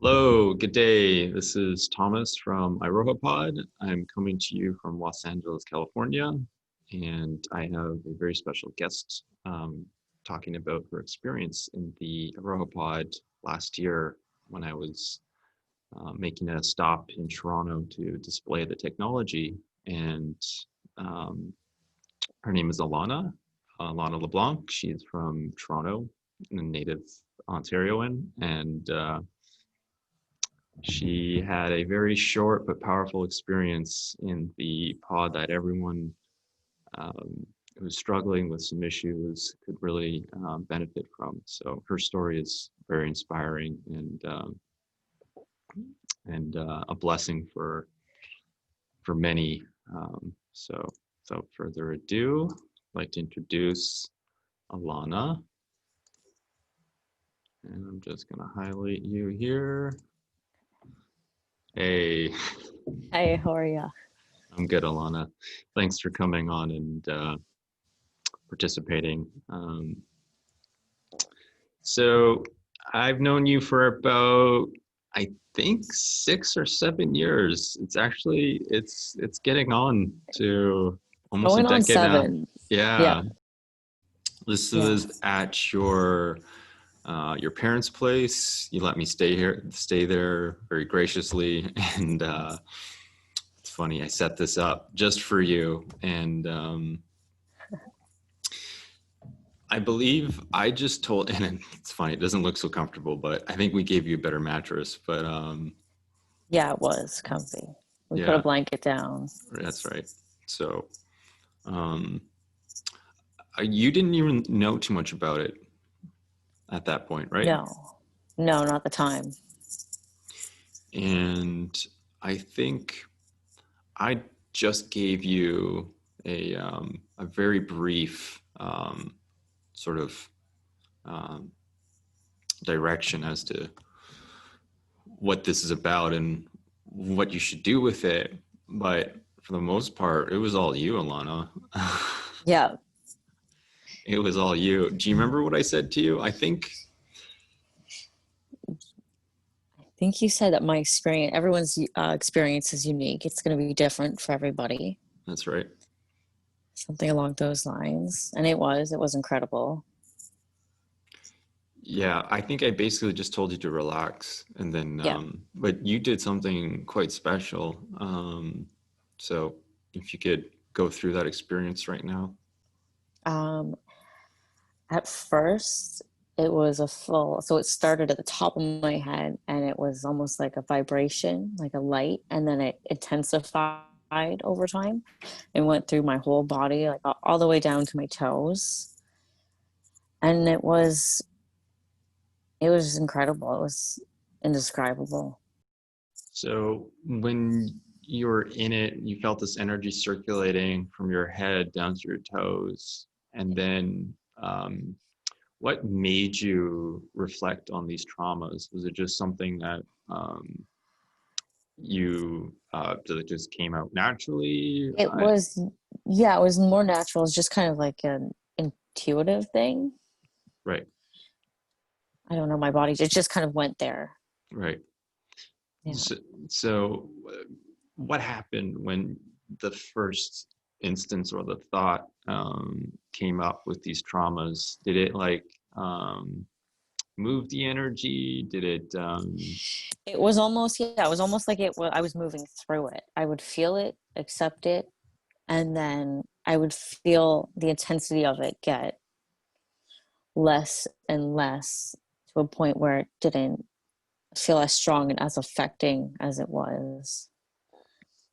Hello, good day. This is Thomas from Iroha Pod. I'm coming to you from Los Angeles, California, and I have a very special guest talking about her experience in the Iroha Pod last year when I was making a stop in Toronto to display the technology. And um, her name is Alana LeBlanc. She's from Toronto, a native Ontarian, and she had a very short but powerful experience in the pod that everyone who was struggling with some issues could really benefit from. So her story is very inspiring and a blessing for many. So without further ado, I'd like to introduce Alana. And I'm just going to highlight you here. Hey. Hi, how are you? I'm good, Alana. Thanks for coming on and participating. So I've known you for about, I think, 6 or 7 years. It's getting on to almost a Going on decade now. 7. Yeah. Yeah. This Yeah. was at your parents' place. You let me stay there very graciously, and it's funny. I set this up just for you, and I believe I just told, and it's funny. It doesn't look so comfortable, but I think we gave you a better mattress. But Yeah, it was comfy. We put a yeah, blanket down. that's right. So um, you didn't even know too much about it at that point, right? No. No, not the time. And I think I just gave you a very brief sort of um, direction as to what this is about and what you should do with it. But for the most part, it was all you, Alana. Yeah. It was all you. Do you remember what I said to you? I think I think you said that everyone's experience is unique. It's going to be different for everybody. that's right. Something along those lines. And it was incredible. Yeah, I think I basically just told you to relax, and then, Yeah. but you did something quite special. So if you could go through that experience right now. Um, at first, it was so it started at the top of my head and it was almost like a vibration, like a light, and then it intensified over time and went through my whole body, like all the way down to my toes. And it was incredible. It was indescribable. So when you were in it, you felt this energy circulating from your head down to your toes, and then what made you reflect on these traumas? Was it just something that you that it just came out naturally? It was, yeah, it was more natural. It's just kind of like an intuitive thing. Right, I don't know, my body just kind of went there. right. Yeah. So what happened when the first instance or the thought came up with these traumas? Did it like move the energy? Did it? It was almost, yeah, it was almost like I was moving through it. I would feel it, accept it, and then I would feel the intensity of it get less and less to a point where it didn't feel as strong and as affecting as it was.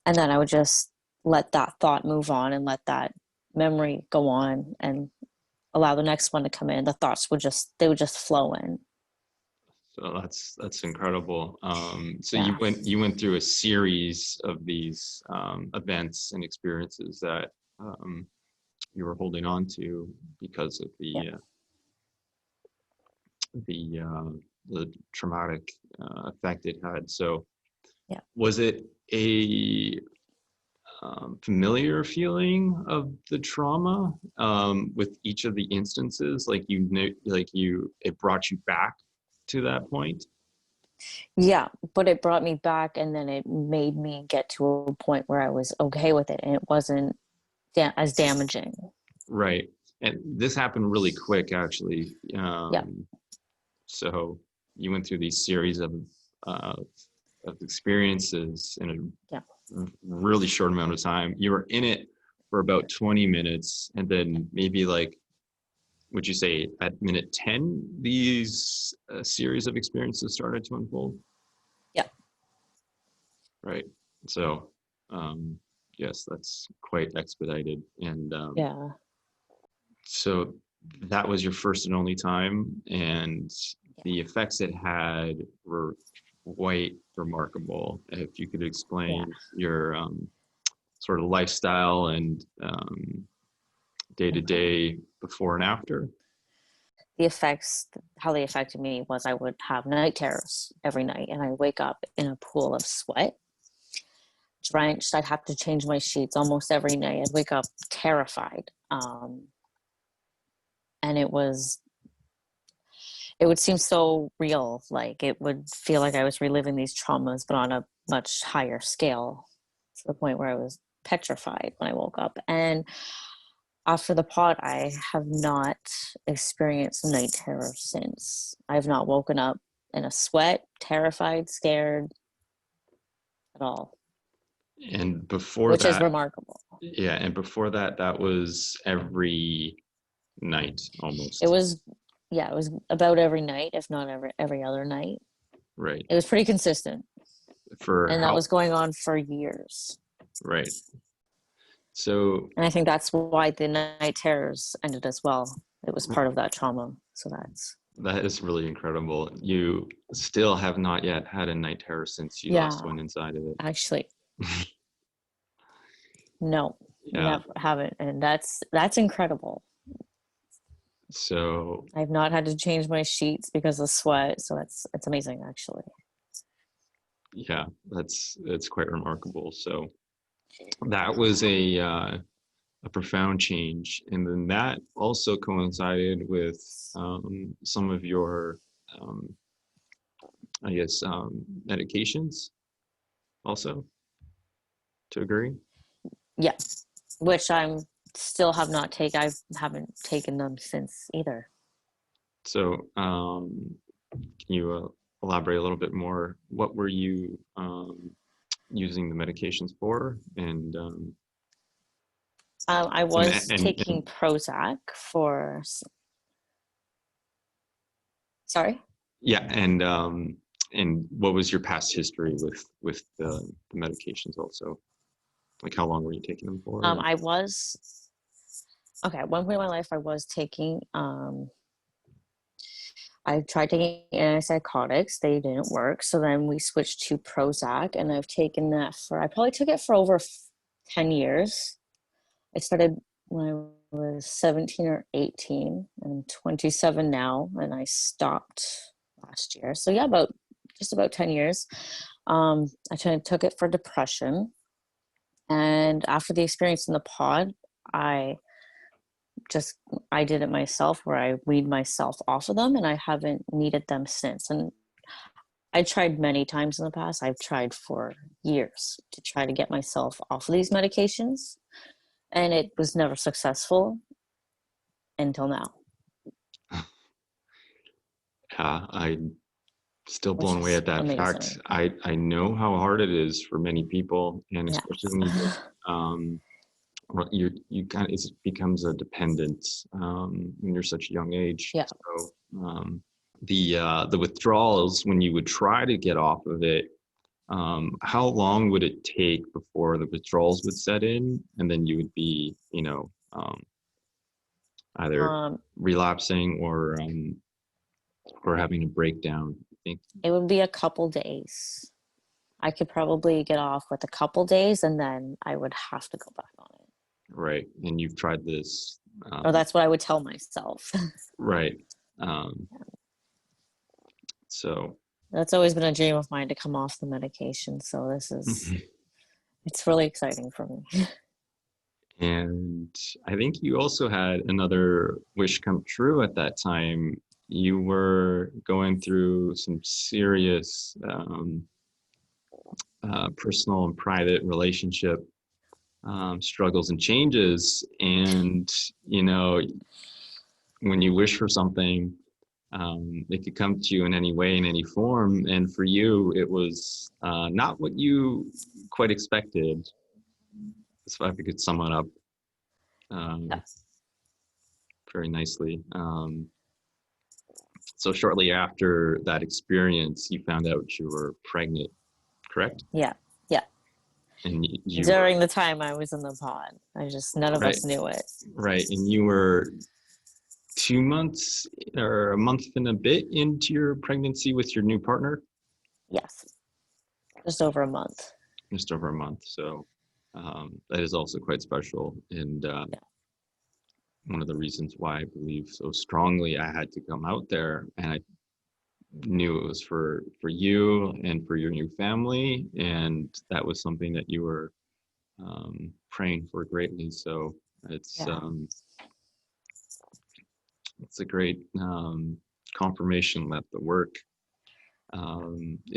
And then I would just let that thought move on and let that memory go on and allow the next one to come in. The thoughts would just flow in. So that's incredible. So Yeah. you went through a series of these events and experiences that you were holding on to because of Yeah. the the traumatic effect it had. So Yeah. was it a familiar feeling of the trauma with each of the instances? Like you knew, like it brought you back to that point. Yeah, but it brought me back, and then it made me get to a point where I was okay with it, and it wasn't as damaging. Right. And this happened really quick, actually. Yeah, So you went through these series uh, of experiences in yeah, a really short amount of time. You were in it for about 20 minutes, and then maybe like, would you say at minute 10, these series of experiences started to unfold? yeah, Right. So, yes, that's quite expedited. And yeah, so that was your first and only time, and yeah, the effects it had were quite remarkable. If you could yeah. explain your sort of lifestyle and day to Okay. day before and after. The effects, how they affected me was I would have night terrors every night, and I wake up in a pool of sweat, drenched. I'd have to change my sheets almost every night. I'd wake up terrified. And it would seem so real. Like it would feel like I was reliving these traumas, but on a much higher scale, to the point where I was petrified when I woke up. And after the pod, I have not experienced night terror since. I've not woken up in a sweat, terrified, scared at all, And before which is that, remarkable. yeah, and before that, that was every night It almost. was, yeah, it was about every night, if not every other night. Right. It was pretty consistent, For and that how, was going on for years. right. So And I think that's why the night terrors ended as well. It was part of that trauma. So that's, that is really incredible. You still have not yet had a night terror since you last yeah, went inside of actually, it. no, Yeah. never haven't. And that's incredible. So I've not had to change my sheets because of sweat. So it's amazing, actually. yeah, that's quite remarkable. So that was a profound change, and then that also coincided with some of your, um, I guess, medications also, to agree. Yeah, which I'm still have not taken. I haven't taken them since either. So can you elaborate a little bit more? What were you using the medications for, I was and taking Prozac for. Sorry. yeah, and what was your past history with the medications also? Like how long were you taking them for? I was okay. At one point in my life, I was taking. I tried taking antipsychotics. They didn't work. So then we switched to Prozac, and I've taken that for. I probably took it for over 10 years. I started when I was 17 or 18. I'm 27 now, and I stopped last year. So yeah, about just about 10 years. I took it for depression, and after the experience in the pod, I just I did it myself where I weed myself off of them, and I haven't needed them since. And I tried many times in the past. I've tried for years to try to get myself off of these medications, and it was never successful until now, I'm still which blown away is at that fact. amazing. I know how hard it is for many people, and Yeah. especially when you get well, you kind of it becomes a dependence when you're such a young age. Yeah. So the withdrawals when you would try to get off of it, how long would it take before the withdrawals would set in, and then you would be, either Um, relapsing or having a breakdown? I think. it would be a couple days. I could probably get off with a couple days, and then I would have to go back on it. Right. And you've tried this. Or Um, that's what I would tell myself. right. Um, so, That's always been a dream of mine to come off the medication. So it's really exciting for me. and I think you also had another wish come true at that time. you were going through some serious personal and private relationship struggles and changes. And, you know, when you wish for something, it could come to you in any way, in any form. And for you, it was not what you quite expected. So if I could sum it up Yeah. very nicely. So shortly after that experience, you found out you were pregnant, correct? Yeah. Yeah. And you were, During the time I was in the pod, none of right, us knew it. right. And you were 2 months or a month and a bit into your pregnancy with your new partner? Yes. Just over a month. Just over a month. So that is also quite special. And Yeah. one of the reasons why I believe so strongly I had to come out there, and I knew it was for you and for your new family, and that was something that you were praying for greatly. So it's Yeah. it's a great confirmation that the work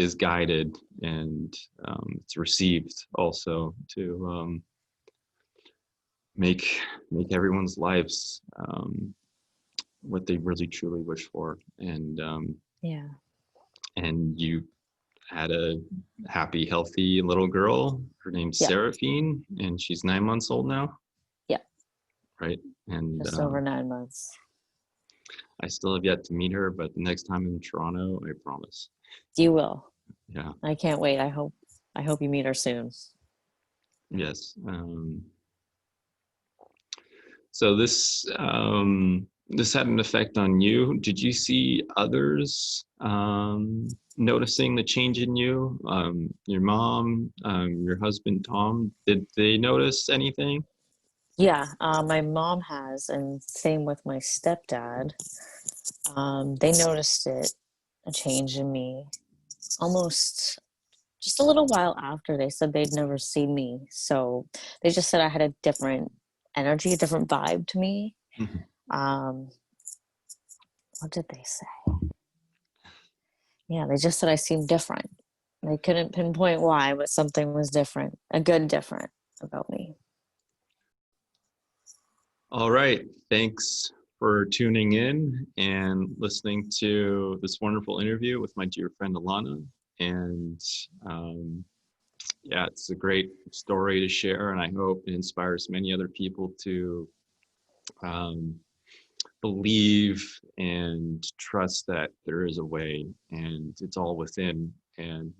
is guided, and it's received also to make everyone's lives what they really truly wish for. Yeah. And you had a happy, healthy little girl. Her name's Yeah. Seraphine, and she's 9 months old now, Yeah. right? And Just over 9 months. I still have yet to meet her, but the next time in Toronto, I promise. You will. Yeah. I can't wait. I hope you meet her soon. Yes. So this had an effect on you. Did you see others noticing the change in you? Your mom, your husband, Tom, did they notice anything? Yeah, my mom has, and same with my stepdad. They noticed a change in me almost just a little while after. They said they'd never seen me. So they just said I had a different energy, a different vibe to me. Mhm. Um, what did they say? Yeah, they just said I seemed different. They couldn't pinpoint why, but something was different, a good different about me. All right. Thanks for tuning in and listening to this wonderful interview with my dear friend Alana. And yeah, it's a great story to share, and I hope it inspires many other people to um, believe and trust that there is a way, and it's all within, and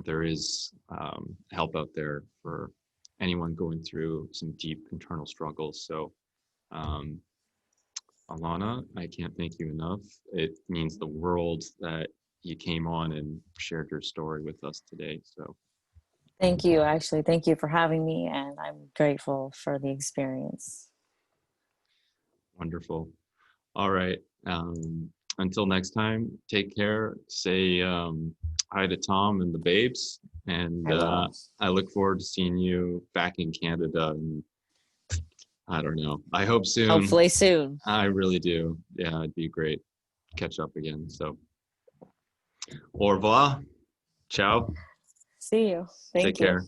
there is help out there for anyone going through some deep internal struggles. So, um, Alana, I can't thank you enough. It means the world that you came on and shared your story with us today. So, Thank you. Actually, thank you for having me, and I'm grateful for the experience. wonderful. All right. Until next time, take care. Say hi to Tom and the babes. And I will. I look forward to seeing you back in Canada. And I don't know. I hope soon. Hopefully soon. I really do. Yeah, it'd be great. Catch up again. So, au revoir. Ciao. See you. Take Thank you. care.